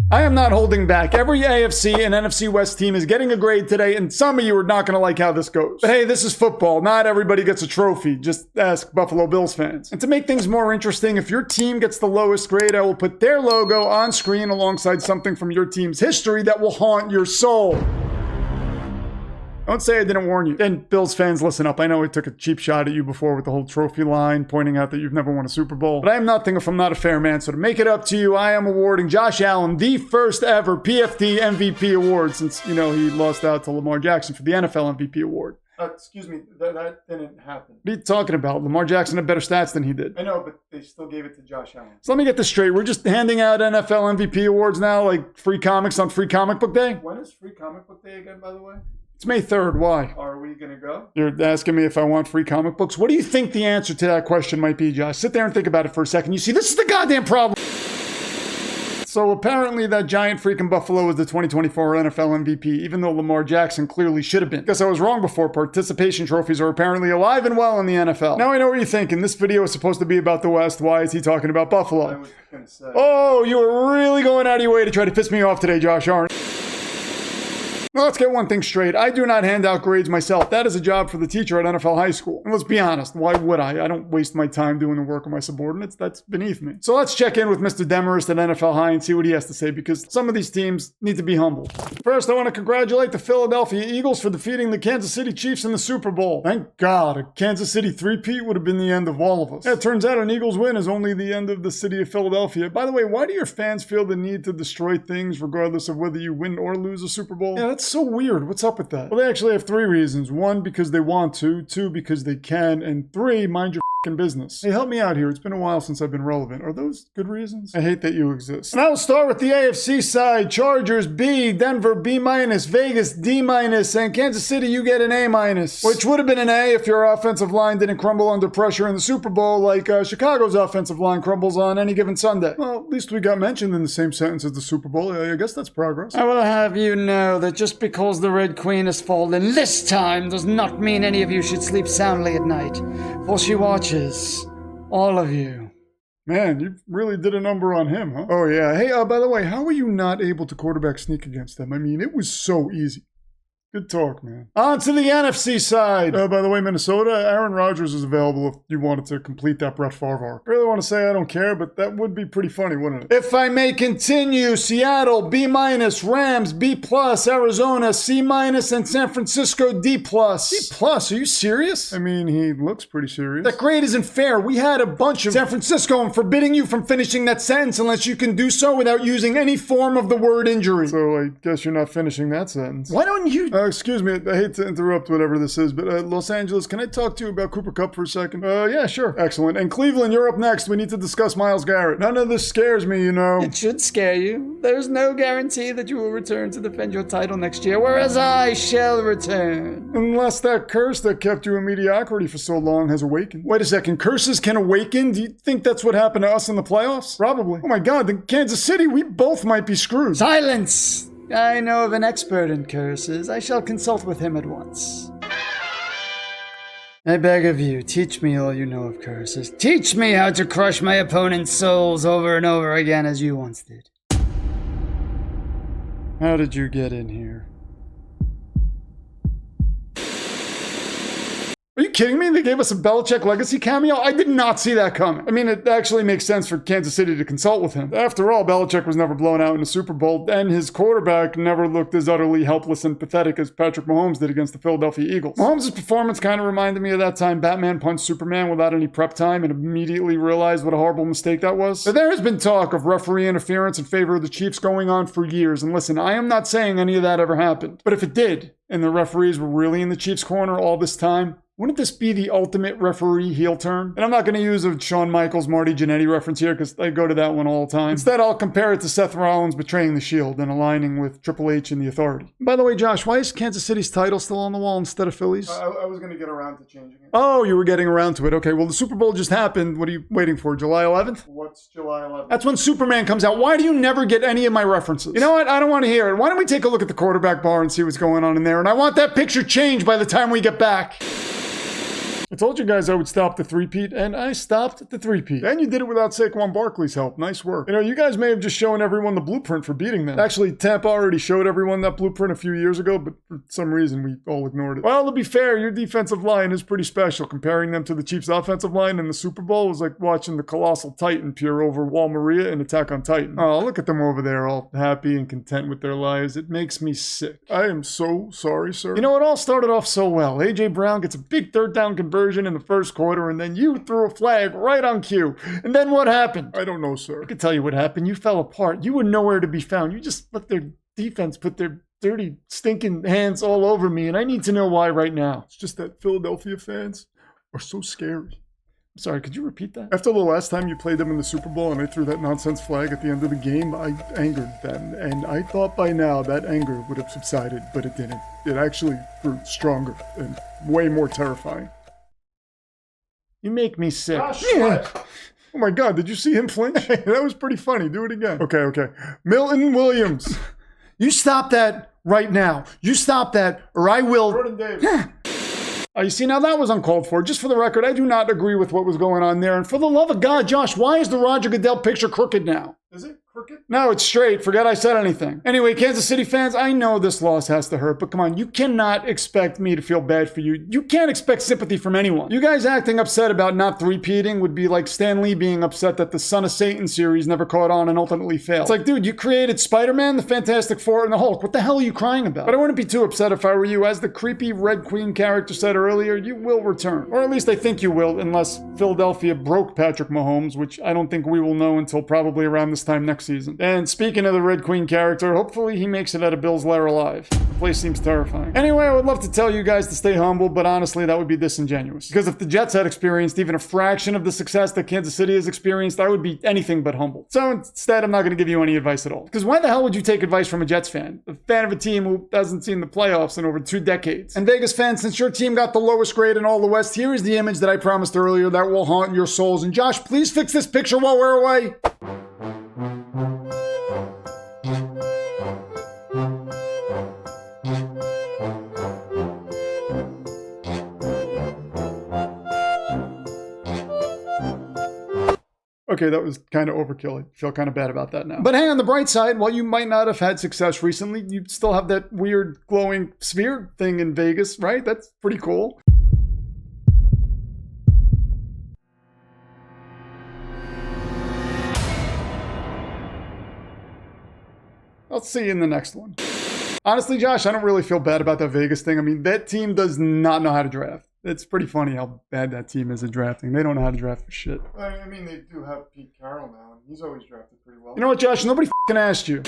I am not holding back. Every AFC and NFC West team is getting a grade today, and some of you are not going to like how this goes. But hey, this is football. Not everybody gets a trophy. Just ask Buffalo Bills fans. And to make things more interesting, if your team gets the lowest grade, I will put their logo on screen alongside something from your team's history that will haunt your soul. Don't say I didn't warn you. And Bills fans, listen up. I know I took a cheap shot at you before with the whole trophy line, pointing out that you've never won a Super Bowl. But I am nothing if I'm not a fair man. So to make it up to you, I am awarding Josh Allen the first ever PFT MVP award since, he lost out to Lamar Jackson for the NFL MVP award. Excuse me, that didn't happen. What are you talking about? Lamar Jackson had better stats than he did. I know, but they still gave it to Josh Allen. So let me get this straight. We're just handing out NFL MVP awards now, like free comics on Free Comic Book Day? When is Free Comic Book Day again, by the way? It's May 3rd. Why? Are we going to go? You're asking me if I want free comic books? What do you think the answer to that question might be, Josh? Sit there and think about it for a second. You see, this is the goddamn problem. So apparently that giant freaking Buffalo is the 2024 NFL MVP, even though Lamar Jackson clearly should have been. Guess I was wrong before. Participation trophies are apparently alive and well in the NFL. Now I know what you're thinking. This video is supposed to be about the West. Why is he talking about Buffalo? I was going to say. Oh, you were really going out of your way to try to piss me off today, Josh, aren't you? Now, let's get one thing straight. I do not hand out grades myself. That is a job for the teacher at NFL high school. And let's be honest, why would I? I don't waste my time doing the work of my subordinates. That's beneath me. So let's check in with Mr. Demarest at NFL High and see what he has to say, because some of these teams need to be humble. First, I want to congratulate the Philadelphia Eagles for defeating the Kansas City Chiefs in the Super Bowl. Thank God, a Kansas City three-peat would have been the end of all of us. Yeah, it turns out an Eagles win is only the end of the city of Philadelphia. By the way, why do your fans feel the need to destroy things regardless of whether you win or lose a Super Bowl? Yeah, that's so weird. What's up with that? Well, they actually have 3 reasons. 1, because they want to. 2, because they can. And 3, mind your business. Hey, help me out here. It's been a while since I've been relevant. Are those good reasons? I hate that you exist. And I will start with the AFC side. Chargers, B. Denver, B-. Vegas, D-. And Kansas City, you get an A-. Which would have been an A if your offensive line didn't crumble under pressure in the Super Bowl like Chicago's offensive line crumbles on any given Sunday. Well, at least we got mentioned in the same sentence as the Super Bowl. I guess that's progress. I will have you know that just because the Red Queen has fallen this time does not mean any of you should sleep soundly at night. For she watches all of you. Man, you really did a number on him, huh? Oh, yeah. Hey, by the way, how were you not able to quarterback sneak against them? I mean, it was so easy. Good talk, man. On to the NFC side. By the way, Minnesota, Aaron Rodgers is available if you wanted to complete that Brett Favre arc. I really want to say I don't care, but that would be pretty funny, wouldn't it? If I may continue, Seattle, B-, Rams, B+, Arizona, C-, and San Francisco, D+. D+? Are you serious? I mean, he looks pretty serious. That grade isn't fair. We had a bunch of San Francisco and forbidding you from finishing that sentence unless you can do so without using any form of the word injury. So I guess you're not finishing that sentence. Why don't you... excuse me, I hate to interrupt whatever this is, but Los Angeles, can I talk to you about Cooper Kupp for a second? Yeah, sure. Excellent. And Cleveland, you're up next. We need to discuss Myles Garrett. None of this scares me, you know. It should scare you. There's no guarantee that you will return to defend your title next year, whereas I shall return. Unless that curse that kept you in mediocrity for so long has awakened. Wait a second, curses can awaken? Do you think that's what happened to us in the playoffs? Probably. Oh my God, then Kansas City, we both might be screwed. Silence! I know of an expert in curses. I shall consult with him at once. I beg of you, teach me all you know of curses. Teach me how to crush my opponent's souls over and over again as you once did. How did you get in here? Are you kidding me? They gave us a Belichick legacy cameo? I did not see that coming. I mean, it actually makes sense for Kansas City to consult with him. After all, Belichick was never blown out in a Super Bowl, and his quarterback never looked as utterly helpless and pathetic as Patrick Mahomes did against the Philadelphia Eagles. Mahomes' performance kind of reminded me of that time Batman punched Superman without any prep time and immediately realized what a horrible mistake that was. Now, there has been talk of referee interference in favor of the Chiefs going on for years, and listen, I am not saying any of that ever happened. But if it did, and the referees were really in the Chiefs' corner all this time, wouldn't this be the ultimate referee heel turn? And I'm not going to use a Shawn Michaels, Marty Jannetty reference here because I go to that one all the time. Instead, I'll compare it to Seth Rollins betraying the Shield and aligning with Triple H and the Authority. By the way, Josh, why is Kansas City's title still on the wall instead of Philly's? I was going to get around to changing it. Oh, you were getting around to it. Okay, well, the Super Bowl just happened. What are you waiting for, July 11th? What's July 11th? That's when Superman comes out. Why do you never get any of my references? You know what? I don't want to hear it. Why don't we take a look at the quarterback bar and see what's going on in there? And I want that picture changed by the time we get back. told you guys I would stop the three-peat, and I stopped the three-peat. And you did it without Saquon Barkley's help. Nice work. You know, you guys may have just shown everyone the blueprint for beating them. Actually, Tampa already showed everyone that blueprint a few years ago, but for some reason we all ignored it. Well, to be fair, your defensive line is pretty special. Comparing them to the Chiefs' offensive line in the Super Bowl was like watching the colossal Titan peer over Wall Maria in Attack on Titan. Oh, look at them over there, all happy and content with their lives. It makes me sick. I am so sorry, sir. You know, it all started off so well. A.J. Brown gets a big third down conversion in the first quarter, and then you threw a flag right on cue. And then what happened? I don't know, sir. I can tell you what happened. You fell apart. You were nowhere to be found. You just let their defense put their dirty, stinking hands all over me, and I need to know why right now. It's just that Philadelphia fans are so scary. I'm sorry, could you repeat that? After the last time you played them in the Super Bowl and I threw that nonsense flag at the end of the game, I angered them, and I thought by now that anger would have subsided, but it didn't. It actually grew stronger and way more terrifying. You make me sick. Oh my God, did you see him flinch? That was pretty funny. Do it again. Okay. Milton Williams. You stop that right now. You stop that or I will... Jordan Davis. You see, now that was uncalled for. Just for the record, I do not agree with what was going on there. And for the love of God, Josh, why is the Roger Goodell picture crooked now? Is it crooked? No, it's straight. Forget I said anything. Anyway, Kansas City fans, I know this loss has to hurt, but come on, you cannot expect me to feel bad for you. You can't expect sympathy from anyone. You guys acting upset about not three-peating would be like Stan Lee being upset that the Son of Satan series never caught on and ultimately failed. It's like, dude, you created Spider-Man, the Fantastic Four, and the Hulk. What the hell are you crying about? But I wouldn't be too upset if I were you. As the creepy Red Queen character said earlier, you will return. Or at least I think you will, unless Philadelphia broke Patrick Mahomes, which I don't think we will know until probably around this time next season. And speaking of the Red Queen character, hopefully he makes it out of Bill's lair alive. The place seems terrifying. Anyway, I would love to tell you guys to stay humble, but honestly, that would be disingenuous. Because if the Jets had experienced even a fraction of the success that Kansas City has experienced, I would be anything but humble. So instead, I'm not going to give you any advice at all. Because why the hell would you take advice from a Jets fan? A fan of a team who hasn't seen the playoffs in over 2 decades. And Vegas fans, since your team got the lowest grade in all the West, here is the image that I promised earlier that will haunt your souls. And Josh, please fix this picture while we're away. Okay, that was kind of overkill. I feel kind of bad about that now. But hey, on the bright side, while you might not have had success recently, you still have that weird glowing sphere thing in Vegas, right? That's pretty cool. I'll see you in the next one. Honestly, Josh, I don't really feel bad about that Vegas thing. I mean, that team does not know how to draft. It's pretty funny how bad that team is at drafting. They don't know how to draft for shit. I mean, they do have Pete Carroll now, and he's always drafted pretty well. You know what, Josh? Nobody f***ing asked you.